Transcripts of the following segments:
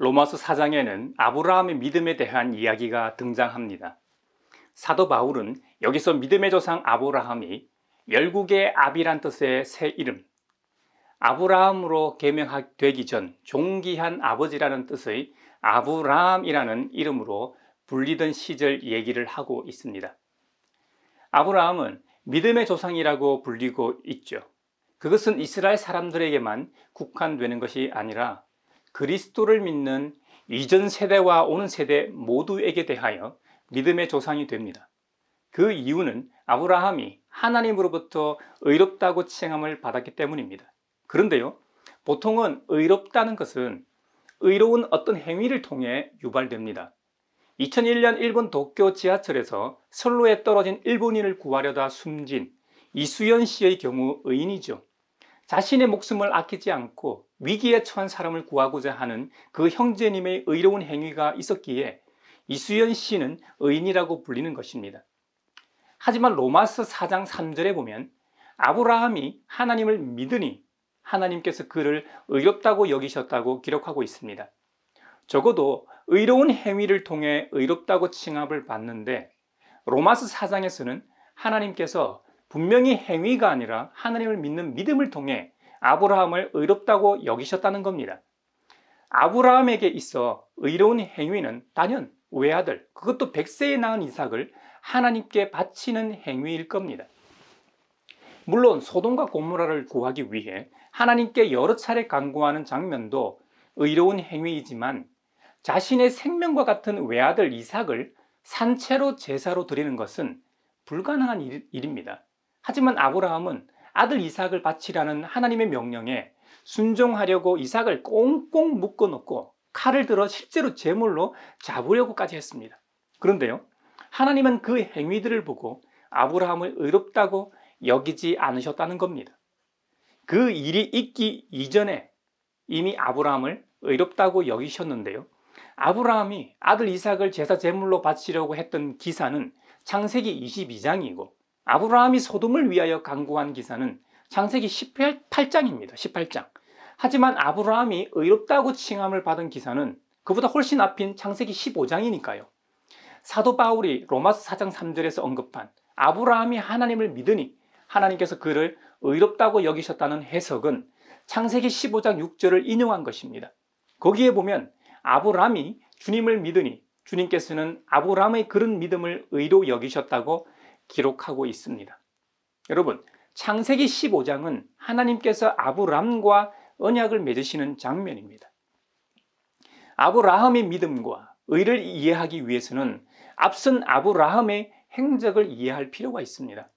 로마서 4장에는 아브라함의 믿음에 대한 이야기가 등장합니다. 사도 바울은 여기서 믿음의 조상 아브라함이 열국의 아비란 뜻의 새 이름, 아브라함으로 개명되기 전 존귀한 아버지라는 뜻의 아브라함이라는 이름으로 불리던 시절 얘기를 하고 있습니다. 아브라함은 믿음의 조상이라고 불리고 있죠. 그것은 이스라엘 사람들에게만 국한되는 것이 아니라 그리스도를 믿는 이전 세대와 오는 세대 모두에게 대하여 믿음의 조상이 됩니다. 그 이유는 아브라함이 하나님으로부터 의롭다고 칭함을 받았기 때문입니다. 그런데요, 보통은 의롭다는 것은 의로운 어떤 행위를 통해 유발됩니다. 2001년 일본 도쿄 지하철에서 선로에 떨어진 일본인을 구하려다 숨진 이수연 씨의 경우 의인이죠. 자신의 목숨을 아끼지 않고 위기에 처한 사람을 구하고자 하는 그 형제님의 의로운 행위가 있었기에 이수연 씨는 의인이라고 불리는 것입니다. 하지만 로마서 4장 3절에 보면 아브라함이 하나님을 믿으니 하나님께서 그를 의롭다고 여기셨다고 기록하고 있습니다. 적어도 의로운 행위를 통해 의롭다고 칭함을 받는데 로마서 4장에서는 하나님께서 분명히 행위가 아니라 하나님을 믿는 믿음을 통해 아브라함을 의롭다고 여기셨다는 겁니다. 아브라함에게 있어 의로운 행위는 단연 외아들, 그것도 100세에 낳은 이삭을 하나님께 바치는 행위일 겁니다. 물론 소돔과 고모라를 구하기 위해 하나님께 여러 차례 간구하는 장면도 의로운 행위이지만 자신의 생명과 같은 외아들 이삭을 산채로 제사로 드리는 것은 불가능한 일입니다. 하지만 아브라함은 아들 이삭을 바치라는 하나님의 명령에 순종하려고 이삭을 꽁꽁 묶어놓고 칼을 들어 실제로 제물로 잡으려고까지 했습니다. 그런데요, 하나님은 그 행위들을 보고 아브라함을 의롭다고 여기지 않으셨다는 겁니다. 그 일이 있기 이전에 이미 아브라함을 의롭다고 여기셨는데요, 아브라함이 아들 이삭을 제사 제물로 바치려고 했던 기사는 창세기 22장이고 아브라함이 소돔을 위하여 간구한 기사는 창세기 18장입니다. 18장. 하지만 아브라함이 의롭다고 칭함을 받은 기사는 그보다 훨씬 앞인 창세기 15장이니까요. 사도 바울이 로마서 4장 3절에서 언급한 아브라함이 하나님을 믿으니 하나님께서 그를 의롭다고 여기셨다는 해석은 창세기 15장 6절을 인용한 것입니다. 거기에 보면 아브라함이 주님을 믿으니 주님께서는 아브라함의 그런 믿음을 의로 여기셨다고 기록하고 있습니다. 여러분, 창세기 15장은 하나님께서 아브라함과 언약을 맺으시는 장면입니다. 아브라함의 믿음과 의를 이해하기 위해서는 앞선 아브라함의 행적을 이해할 필요가 있습니다.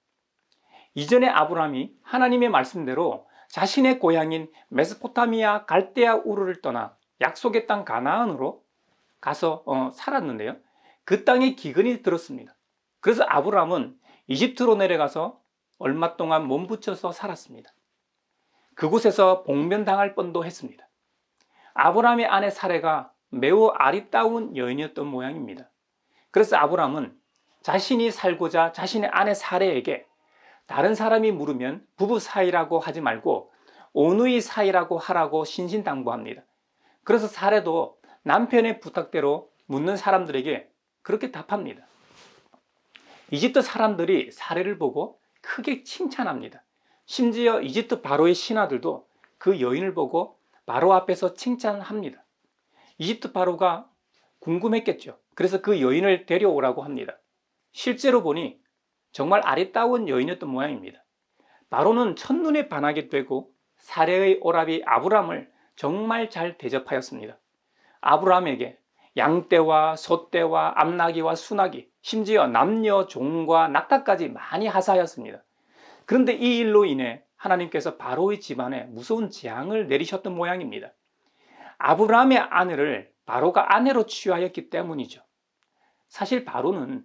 이전에 아브라함이 하나님의 말씀대로 자신의 고향인 메소포타미아 갈대아 우르를 떠나 약속의 땅 가나안으로 가서 살았는데요, 그 땅에 기근이 들었습니다. 그래서 아브라함은 이집트로 내려가서 얼마 동안 몸부쳐서 살았습니다. 그곳에서 복면당할 뻔도 했습니다. 아브라함의 아내 사레가 매우 아리따운 여인이었던 모양입니다. 그래서 아브라함은 자신이 살고자 자신의 아내 사레에게 다른 사람이 물으면 부부 사이라고 하지 말고 온누이 사이라고 하라고 신신당부합니다. 그래서 사레도 남편의 부탁대로 묻는 사람들에게 그렇게 답합니다. 이집트 사람들이 사레를 보고 크게 칭찬합니다. 심지어 이집트 바로의 신하들도 그 여인을 보고 바로 앞에서 칭찬합니다. 이집트 바로가 궁금했겠죠. 그래서 그 여인을 데려오라고 합니다. 실제로 보니 정말 아리따운 여인이었던 모양입니다. 바로는 첫눈에 반하게 되고 사레의 오라비 아브람을 정말 잘 대접하였습니다. 아브람에게 양떼와 소떼와 암나귀와 수나귀, 심지어 남녀 종과 낙타까지 많이 하사하였습니다. 그런데 이 일로 인해 하나님께서 바로의 집안에 무서운 재앙을 내리셨던 모양입니다. 아브람의 아내를 바로가 아내로 취하였기 때문이죠. 사실 바로는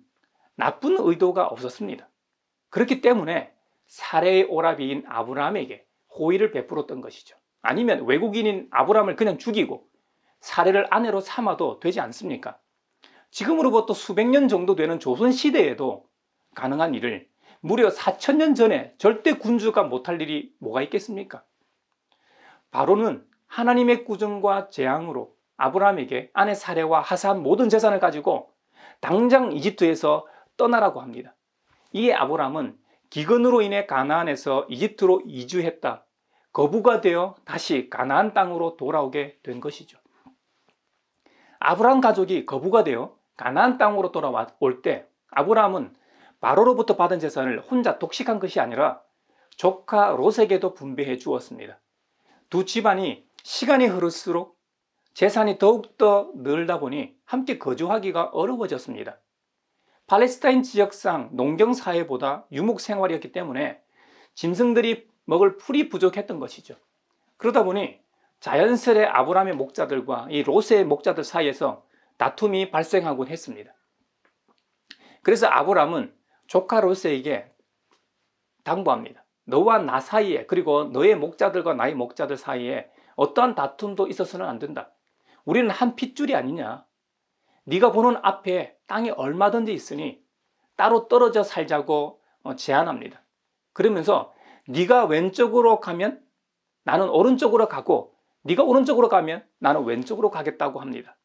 나쁜 의도가 없었습니다. 그렇기 때문에 사레의 오라비인 아브람에게 호의를 베풀었던 것이죠. 아니면 외국인인 아브람을 그냥 죽이고 사레를 아내로 삼아도 되지 않습니까? 지금으로부터 수백 년 정도 되는 조선시대에도 가능한 일을 무려 4000년 전에 절대 군주가 못할 일이 뭐가 있겠습니까? 바로는 하나님의 구정과 재앙으로 아브라함에게 아내 사레와 하사한 모든 재산을 가지고 당장 이집트에서 떠나라고 합니다. 이에 아브라함은 기근으로 인해 가나안에서 이집트로 이주했다 거부가 되어 다시 가나안 땅으로 돌아오게 된 것이죠. 아브라함 가족이 거부가 되어 가나안 땅으로 돌아올 때 아브라함은 바로로부터 받은 재산을 혼자 독식한 것이 아니라 조카 롯에게도 분배해 주었습니다. 두 집안이 시간이 흐를수록 재산이 더욱더 늘다 보니 함께 거주하기가 어려워졌습니다. 팔레스타인 지역상 농경 사회보다 유목 생활이었기 때문에 짐승들이 먹을 풀이 부족했던 것이죠. 그러다 보니 자연스레 아브라함의 목자들과 이 롯의 목자들 사이에서 다툼이 발생하곤 했습니다. 그래서 아브라함은 조카 롯에게 당부합니다. 너와 나 사이에, 그리고 너의 목자들과 나의 목자들 사이에 어떠한 다툼도 있어서는 안 된다. 우리는 한 핏줄이 아니냐. 네가 보는 앞에 땅이 얼마든지 있으니 따로 떨어져 살자고 제안합니다. 그러면서 네가 왼쪽으로 가면 나는 오른쪽으로 가고 네가 오른쪽으로 가면 나는 왼쪽으로 가겠다고 합니다.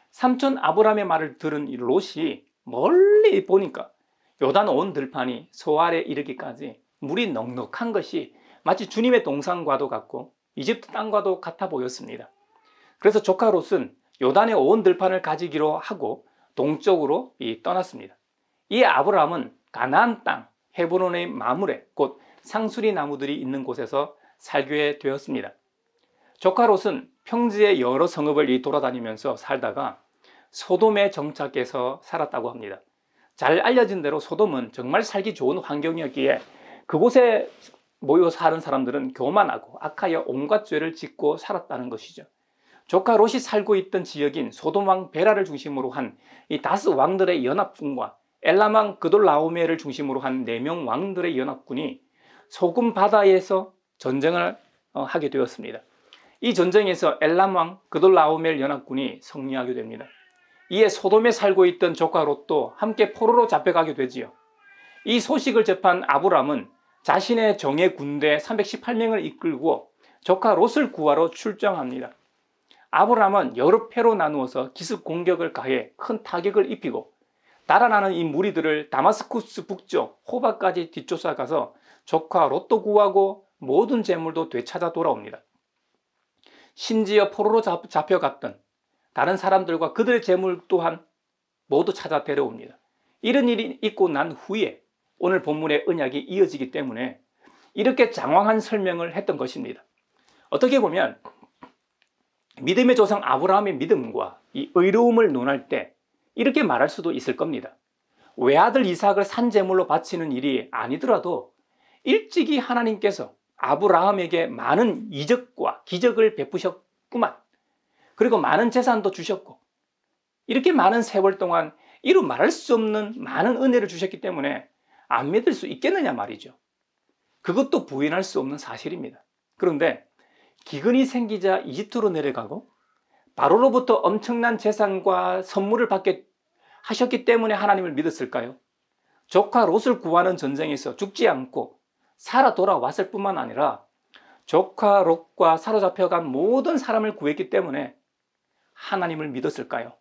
삼촌 아브라함의 말을 들은 이 롯이 멀리 보니까 요단 온 들판이 소알에 이르기까지 물이 넉넉한 것이 마치 주님의 동산과도 같고 이집트 땅과도 같아 보였습니다. 그래서 조카 롯은 요단의 온 들판을 가지기로 하고 동쪽으로 떠났습니다. 이에 아브라함은 가나안 땅 헤브론의 마물에 곧 상수리 나무들이 있는 곳에서 살게 되었습니다. 조카 롯은 평지의 여러 성읍을 돌아다니면서 살다가 소돔에 정착해서 살았다고 합니다. 잘 알려진 대로 소돔은 정말 살기 좋은 환경이었기에 그곳에 모여 사는 사람들은 교만하고 악하여 온갖 죄를 짓고 살았다는 것이죠. 조카 롯이 살고 있던 지역인 소돔 왕 베라를 중심으로 한 이 다스 왕들의 연합군과 엘람 왕 그돌라오메를 중심으로 한 4명 왕들의 연합군이 소금 바다에서 전쟁을 하게 되었습니다. 이 전쟁에서 엘람 왕 그돌라오멜 연합군이 승리하게 됩니다. 이에 소돔에 살고 있던 조카 롯도 함께 포로로 잡혀가게 되지요. 이 소식을 접한 아브람은 자신의 정예 군대 318명을 이끌고 조카 롯을 구하러 출정합니다. 아브람은 여러 패로 나누어서 기습 공격을 가해 큰 타격을 입히고 달아나는 이 무리들을 다마스쿠스 북쪽 호바까지 뒤쫓아가서 조카 롯도 구하고 모든 재물도 되찾아 돌아옵니다. 심지어 포로로 잡혀갔던 다른 사람들과 그들의 재물 또한 모두 찾아 데려옵니다. 이런 일이 있고 난 후에 오늘 본문의 언약이 이어지기 때문에 이렇게 장황한 설명을 했던 것입니다. 어떻게 보면 믿음의 조상 아브라함의 믿음과 이 의로움을 논할 때 이렇게 말할 수도 있을 겁니다. 외아들 이삭을 산제물로 바치는 일이 아니더라도 일찍이 하나님께서 아브라함에게 많은 이적과 기적을 베푸셨구만. 그리고 많은 재산도 주셨고 이렇게 많은 세월 동안 이루 말할 수 없는 많은 은혜를 주셨기 때문에 안 믿을 수 있겠느냐 말이죠. 그것도 부인할 수 없는 사실입니다. 그런데 기근이 생기자 이집트로 내려가고 바로로부터 엄청난 재산과 선물을 받게 하셨기 때문에 하나님을 믿었을까요? 조카 롯을 구하는 전쟁에서 죽지 않고 살아 돌아왔을 뿐만 아니라 조카 롯과 사로잡혀간 모든 사람을 구했기 때문에 하나님을 믿었을까요?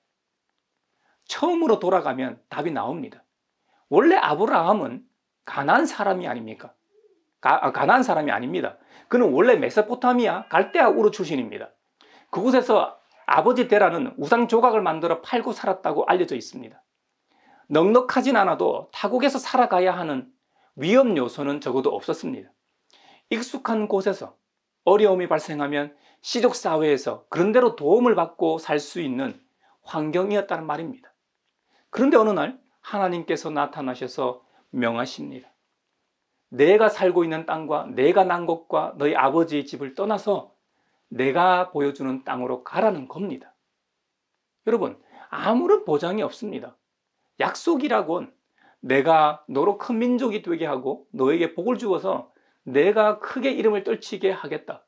처음으로 돌아가면 답이 나옵니다. 원래 아브라함은 가나안 사람이 아닙니까? 가나안 사람이 아닙니다. 그는 원래 메소포타미아 갈대아 우르 출신입니다. 그곳에서 아버지 데라는 우상 조각을 만들어 팔고 살았다고 알려져 있습니다. 넉넉하진 않아도 타국에서 살아가야 하는 위험 요소는 적어도 없었습니다. 익숙한 곳에서 어려움이 발생하면 시족 사회에서 그런대로 도움을 받고 살 수 있는 환경이었다는 말입니다. 그런데 어느 날 하나님께서 나타나셔서 명하십니다. 내가 살고 있는 땅과 내가 난 곳과 너희 아버지의 집을 떠나서 내가 보여주는 땅으로 가라는 겁니다. 여러분, 아무런 보장이 없습니다. 약속이라곤 내가 너로 큰 민족이 되게 하고 너에게 복을 주어서 내가 크게 이름을 떨치게 하겠다.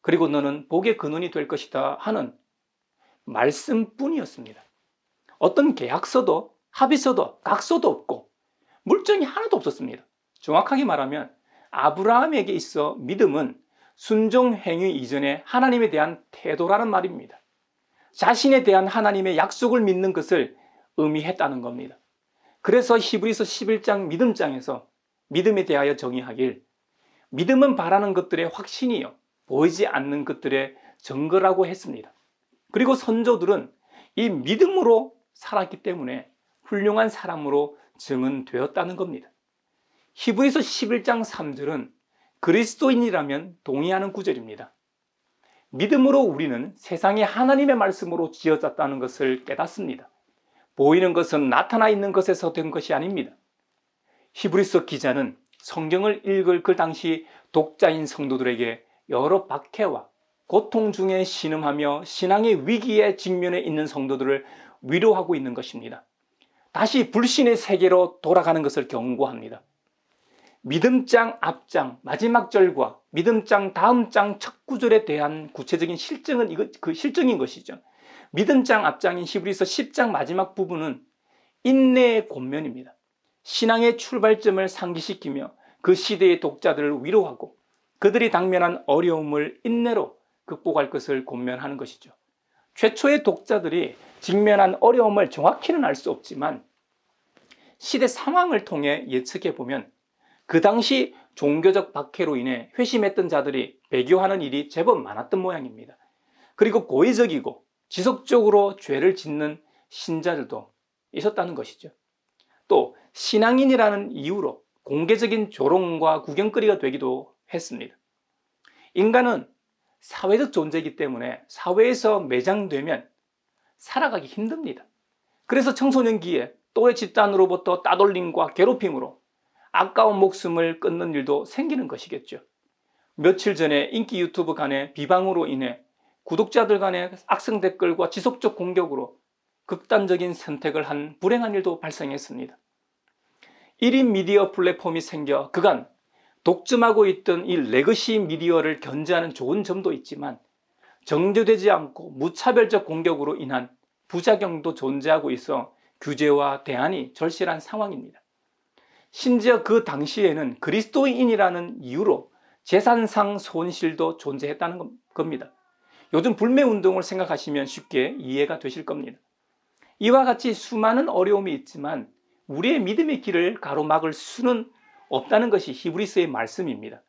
그리고 너는 복의 근원이 될 것이다 하는 말씀뿐이었습니다. 어떤 계약서도 합의서도 각서도 없고 물증이 하나도 없었습니다. 정확하게 말하면 아브라함에게 있어 믿음은 순종 행위 이전에 하나님에 대한 태도라는 말입니다. 자신에 대한 하나님의 약속을 믿는 것을 의미했다는 겁니다. 그래서 히브리서 11장 믿음장에서 믿음에 대하여 정의하길 믿음은 바라는 것들의 확신이요 보이지 않는 것들의 증거라고 했습니다. 그리고 선조들은 이 믿음으로 살았기 때문에 훌륭한 사람으로 증언되었다는 겁니다. 히브리서 11장 3절은 그리스도인이라면 동의하는 구절입니다. 믿음으로 우리는 세상에 하나님의 말씀으로 지어졌다는 것을 깨닫습니다. 보이는 것은 나타나 있는 것에서 된 것이 아닙니다. 히브리서 기자는 성경을 읽을 그 당시 독자인 성도들에게 여러 박해와 고통 중에 신음하며 신앙의 위기에 직면해 있는 성도들을 위로하고 있는 것입니다. 다시 불신의 세계로 돌아가는 것을 경고합니다. 믿음장 앞장 마지막 절과 믿음장 다음 장 첫 구절에 대한 구체적인 실정은 그 실정인 것이죠. 믿음장 앞장인 히브리서 10장 마지막 부분은 인내의 권면입니다. 신앙의 출발점을 상기시키며 그 시대의 독자들을 위로하고 그들이 당면한 어려움을 인내로 극복할 것을 권면하는 것이죠. 최초의 독자들이 직면한 어려움을 정확히는 알 수 없지만 시대 상황을 통해 예측해 보면 그 당시 종교적 박해로 인해 회심했던 자들이 배교하는 일이 제법 많았던 모양입니다. 그리고 고의적이고 지속적으로 죄를 짓는 신자들도 있었다는 것이죠. 또 신앙인이라는 이유로 공개적인 조롱과 구경거리가 되기도 했습니다. 인간은 사회적 존재이기 때문에 사회에서 매장되면 살아가기 힘듭니다. 그래서 청소년기에 또래 집단으로부터 따돌림과 괴롭힘으로 아까운 목숨을 끊는 일도 생기는 것이겠죠. 며칠 전에 인기 유튜브 간의 비방으로 인해 구독자들 간의 악성 댓글과 지속적 공격으로 극단적인 선택을 한 불행한 일도 발생했습니다. 1인 미디어 플랫폼이 생겨 그간 독점하고 있던 이 레거시 미디어를 견제하는 좋은 점도 있지만 정제되지 않고 무차별적 공격으로 인한 부작용도 존재하고 있어 규제와 대안이 절실한 상황입니다. 심지어 그 당시에는 그리스도인이라는 이유로 재산상 손실도 존재했다는 겁니다. 요즘 불매운동을 생각하시면 쉽게 이해가 되실 겁니다. 이와 같이 수많은 어려움이 있지만 우리의 믿음의 길을 가로막을 수는 없다는 것이 히브리서의 말씀입니다.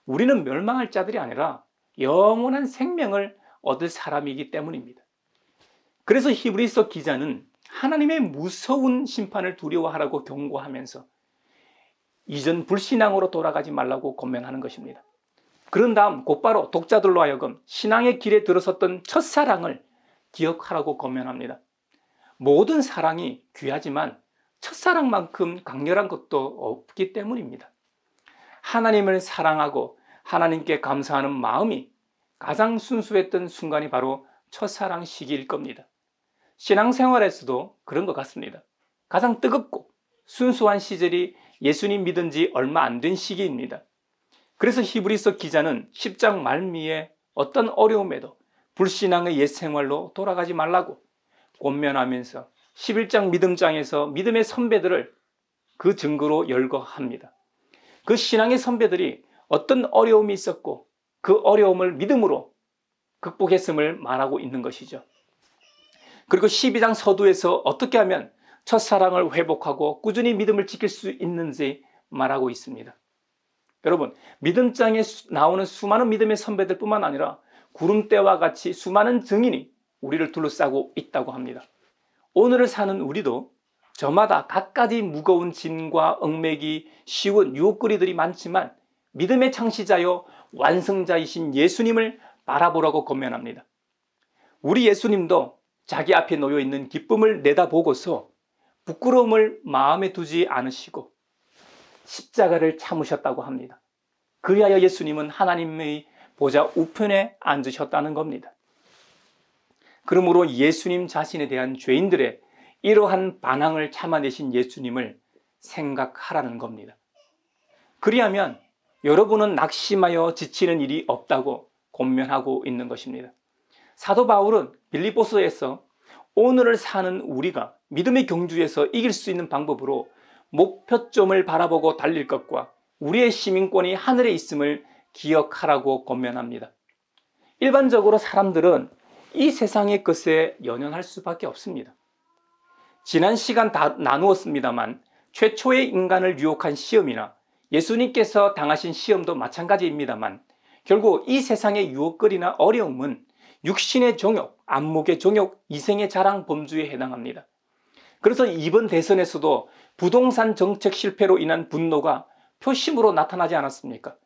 우리는 멸망할 자들이 아니라 영원한 생명을 얻을 사람이기 때문입니다. 그래서 히브리서 기자는 하나님의 무서운 심판을 두려워하라고 경고하면서 이전 불신앙으로 돌아가지 말라고 권면하는 것입니다. 그런 다음 곧바로 독자들로 하여금 신앙의 길에 들어섰던 첫사랑을 기억하라고 권면합니다. 모든 사랑이 귀하지만 첫사랑만큼 강렬한 것도 없기 때문입니다. 하나님을 사랑하고 하나님께 감사하는 마음이 가장 순수했던 순간이 바로 첫사랑 시기일 겁니다. 신앙생활에서도 그런 것 같습니다. 가장 뜨겁고 순수한 시절이 예수님 믿은 지 얼마 안 된 시기입니다. 그래서 히브리서 기자는 10장 말미에 어떤 어려움에도 불신앙의 옛 생활로 돌아가지 말라고 권면하면서 11장 믿음장에서 믿음의 선배들을 그 증거로 열거합니다. 그 신앙의 선배들이 어떤 어려움이 있었고 그 어려움을 믿음으로 극복했음을 말하고 있는 것이죠. 그리고 12장 서두에서 어떻게 하면 첫사랑을 회복하고 꾸준히 믿음을 지킬 수 있는지 말하고 있습니다. 여러분, 믿음장에 나오는 수많은 믿음의 선배들 뿐만 아니라 구름대와 같이 수많은 증인이 우리를 둘러싸고 있다고 합니다. 오늘을 사는 우리도 저마다 갖가지 무거운 짐과 얽매기 쉬운 유혹거리들이 많지만 믿음의 창시자요 완성자이신 예수님을 바라보라고 권면합니다. 우리 예수님도 자기 앞에 놓여 있는 기쁨을 내다보고서 부끄러움을 마음에 두지 않으시고 십자가를 참으셨다고 합니다. 그리하여 예수님은 하나님의 보좌 우편에 앉으셨다는 겁니다. 그러므로 예수님 자신에 대한 죄인들의 이러한 반항을 참아내신 예수님을 생각하라는 겁니다. 그리하면 여러분은 낙심하여 지치는 일이 없다고 권면하고 있는 것입니다. 사도 바울은 빌립보서에서 오늘을 사는 우리가 믿음의 경주에서 이길 수 있는 방법으로 목표점을 바라보고 달릴 것과 우리의 시민권이 하늘에 있음을 기억하라고 권면합니다. 일반적으로 사람들은 이 세상의 것에 연연할 수밖에 없습니다. 지난 시간 다 나누었습니다만 최초의 인간을 유혹한 시험이나 예수님께서 당하신 시험도 마찬가지입니다만 결국 이 세상의 유혹거리나 어려움은 육신의 정욕, 안목의 정욕, 이생의 자랑, 범주에 해당합니다. 그래서 이번 대선에서도 부동산 정책 실패로 인한 분노가 표심으로 나타나지 않았습니까?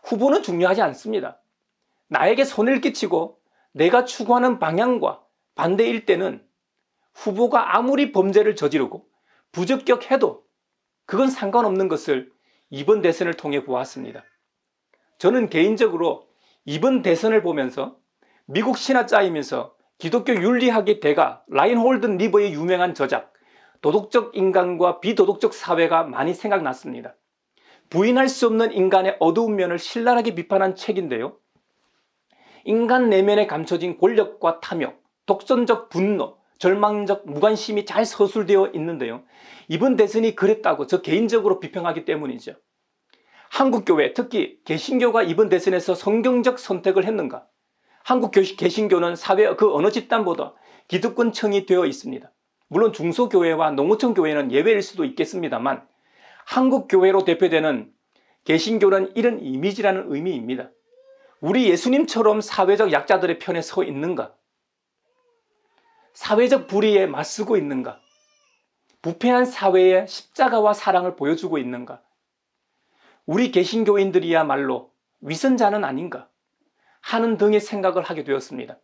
후보는 중요하지 않습니다. 나에게 손해를 끼치고 내가 추구하는 방향과 반대일 때는 후보가 아무리 범죄를 저지르고 부적격해도 그건 상관없는 것을 이번 대선을 통해 보았습니다. 저는 개인적으로 이번 대선을 보면서 미국 신화짜이면서 기독교 윤리학의 대가 라인홀드 리버의 유명한 저작 도덕적 인간과 비도덕적 사회가 많이 생각났습니다. 부인할 수 없는 인간의 어두운 면을 신랄하게 비판한 책인데요. 인간 내면에 감춰진 권력과 탐욕, 독선적 분노, 절망적 무관심이 잘 서술되어 있는데요. 이번 대선이 그랬다고 저 개인적으로 비평하기 때문이죠. 한국교회, 특히 개신교가 이번 대선에서 성경적 선택을 했는가? 한국 개신교는 사회 그 어느 집단보다 기득권층이 되어 있습니다. 물론 중소교회와 농어촌 교회는 예외일 수도 있겠습니다만 한국 교회로 대표되는 개신교는 이런 이미지라는 의미입니다. 우리 예수님처럼 사회적 약자들의 편에 서 있는가? 사회적 불의에 맞서고 있는가? 부패한 사회에 십자가와 사랑을 보여주고 있는가? 우리 개신교인들이야말로 위선자는 아닌가? 하는 등의 생각을 하게 되었습니다.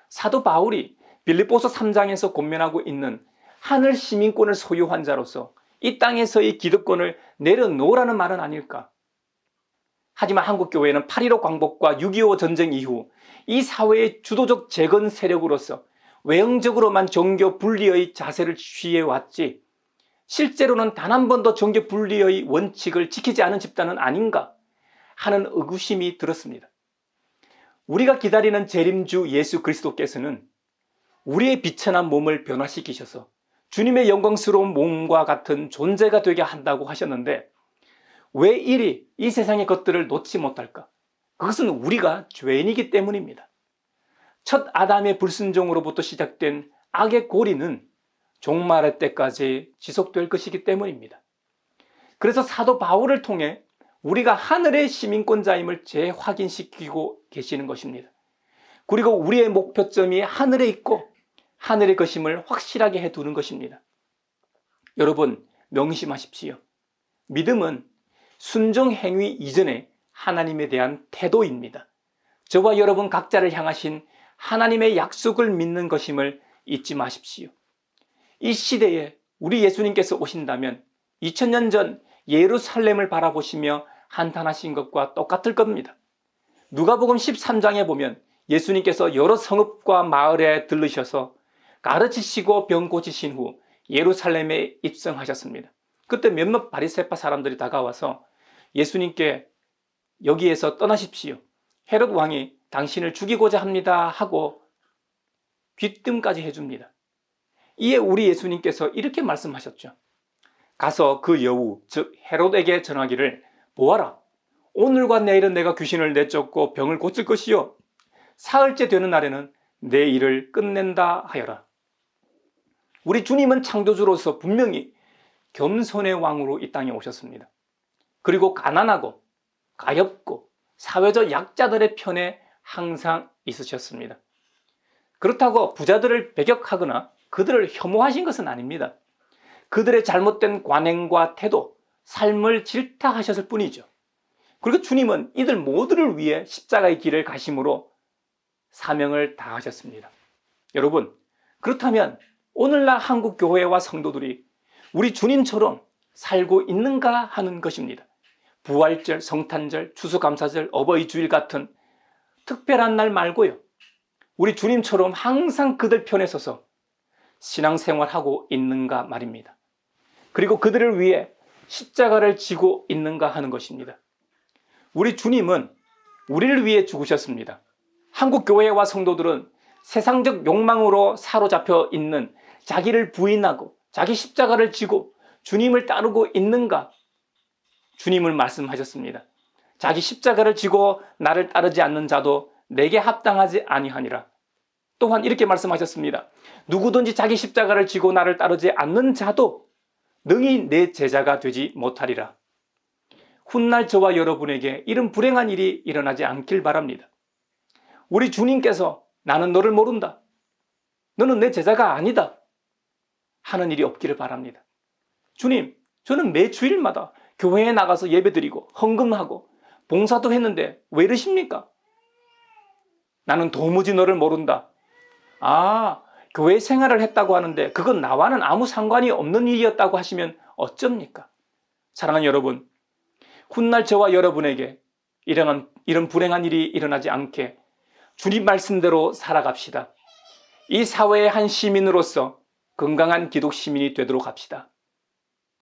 사도 바울이 빌립보서 3장에서 권면하고 있는 하늘 시민권을 소유한 자로서 이 땅에서의 기득권을 내려놓으라는 말은 아닐까? 하지만 한국교회는 8.15 광복과 6.25 전쟁 이후 이 사회의 주도적 재건 세력으로서 외형적으로만 종교 분리의 자세를 취해왔지 실제로는 단 한 번도 종교 분리의 원칙을 지키지 않은 집단은 아닌가 하는 의구심이 들었습니다. 우리가 기다리는 재림주 예수 그리스도께서는 우리의 비천한 몸을 변화시키셔서 주님의 영광스러운 몸과 같은 존재가 되게 한다고 하셨는데 왜 이리 이 세상의 것들을 놓지 못할까? 그것은 우리가 죄인이기 때문입니다. 첫 아담의 불순종으로부터 시작된 악의 고리는 종말의 때까지 지속될 것이기 때문입니다. 그래서 사도 바울을 통해 우리가 하늘의 시민권자임을 재확인시키고 계시는 것입니다. 그리고 우리의 목표점이 하늘에 있고 하늘의 것임을 확실하게 해두는 것입니다. 여러분 명심하십시오. 믿음은 순종 행위 이전에 하나님에 대한 태도입니다. 저와 여러분 각자를 향하신 하나님의 약속을 믿는 것임을 잊지 마십시오. 이 시대에 우리 예수님께서 오신다면 2000년 전 예루살렘을 바라보시며 한탄하신 것과 똑같을 겁니다. 누가복음 13장에 보면 예수님께서 여러 성읍과 마을에 들르셔서 가르치시고 병 고치신 후 예루살렘에 입성하셨습니다. 그때 몇몇 바리새파 사람들이 다가와서 예수님께 여기에서 떠나십시오. 헤롯 왕이 당신을 죽이고자 합니다 하고 귀뜸까지 해줍니다. 이에 우리 예수님께서 이렇게 말씀하셨죠. 가서 그 여우 즉 헤롯에게 전하기를 보아라. 오늘과 내일은 내가 귀신을 내쫓고 병을 고칠 것이요 사흘째 되는 날에는 내 일을 끝낸다 하여라. 우리 주님은 창조주로서 분명히 겸손의 왕으로 이 땅에 오셨습니다. 그리고 가난하고 가엾고 사회적 약자들의 편에 항상 있으셨습니다. 그렇다고 부자들을 배격하거나 그들을 혐오하신 것은 아닙니다. 그들의 잘못된 관행과 태도, 삶을 질타하셨을 뿐이죠. 그리고 주님은 이들 모두를 위해 십자가의 길을 가심으로 사명을 다하셨습니다. 여러분, 그렇다면 오늘날 한국 교회와 성도들이 우리 주님처럼 살고 있는가 하는 것입니다. 부활절, 성탄절, 추수감사절, 어버이 주일 같은 특별한 날 말고요. 우리 주님처럼 항상 그들 편에 서서 신앙생활하고 있는가 말입니다. 그리고 그들을 위해 십자가를 지고 있는가 하는 것입니다. 우리 주님은 우리를 위해 죽으셨습니다. 한국 교회와 성도들은 세상적 욕망으로 사로잡혀 있는 자기를 부인하고 자기 십자가를 지고 주님을 따르고 있는가? 주님을 말씀하셨습니다. 자기 십자가를 지고 나를 따르지 않는 자도 내게 합당하지 아니하니라. 또한 이렇게 말씀하셨습니다. 누구든지 자기 십자가를 지고 나를 따르지 않는 자도 능히 내 제자가 되지 못하리라. 훗날 저와 여러분에게 이런 불행한 일이 일어나지 않길 바랍니다. 우리 주님께서 나는 너를 모른다, 너는 내 제자가 아니다 하는 일이 없기를 바랍니다. 주님, 저는 매 주일마다 교회에 나가서 예배드리고 헌금하고 봉사도 했는데 왜 이러십니까? 나는 도무지 너를 모른다. 아, 교회 생활을 했다고 하는데 그건 나와는 아무 상관이 없는 일이었다고 하시면 어쩝니까? 사랑하는 여러분, 훗날 저와 여러분에게 이런 불행한 일이 일어나지 않게 주님 말씀대로 살아갑시다. 이 사회의 한 시민으로서 건강한 기독 시민이 되도록 합시다.